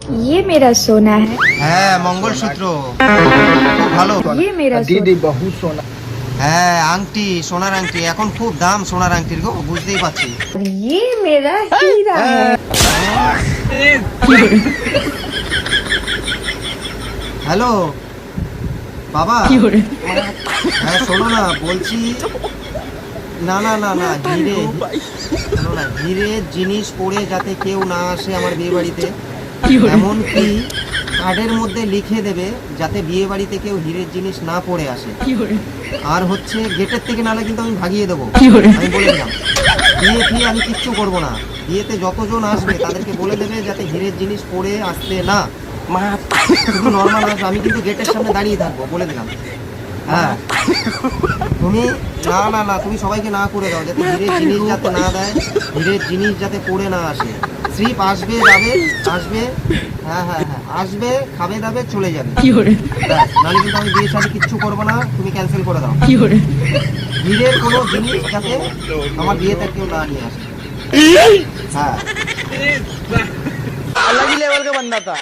ये मेरा सोना है। হ্যাঁ মঙ্গলসূত্র খুব ভালো। ये मेरा दीदी बहुत सोना। হ্যাঁ আংটি, সোনার আংটি এখন খুব দাম সোনার আংটির গো, বুঝতেই পারছি। सोना, ये मेरा हीरा है। হ্যালো বাবা, হ্যাঁ শোনো না, বলছি না না না না হিরে, শোনো না, হিরের জিনিস পরে যাতে কেউ না আসে আমার বিয়ে বাড়িতে, এমনকি কার্ডের মধ্যে লিখে দেবে যাতে বিয়ে বাড়িতে কেউ হিরের জিনিস না পরে আসে। আর হচ্ছে গেটের থেকে নালে কিন্তু আমি ভাগিয়ে দেবো, আমি বলে দিলাম। বিয়ে ফিয়ে আমি কিচ্ছু করবো না, বিয়েতে যতজন আসবে তাদেরকে বলে দেবে যাতে হিরের জিনিস পরে আসতে না, শুধু নর্মাল আসবে। আমি কিন্তু গেটের সামনে দাঁড়িয়ে থাকবো, বলে দিলাম। হ্যাঁ তুমি না না না, তুমি সবাইকে না করে দাও যাতে হিরের জিনিস যাতে না দেয়, হিরের জিনিস যাতে পরে না আসে। স্লিপ আসবে যাবে, আসবে, হ্যাঁ হ্যাঁ হ্যাঁ আসবে, খাবে দাবে, চলে যাবে। ব্যাস, নাহলে কিন্তু আমি বিয়ে শাদী কিচ্ছু করবো না, তুমি ক্যান্সেল করে দাও। হিরের কোনো জিনিস যাতে আমার বিয়েতে কেউ না নিয়ে আসে। হ্যাঁ अलग ही लेवल का बंदा था।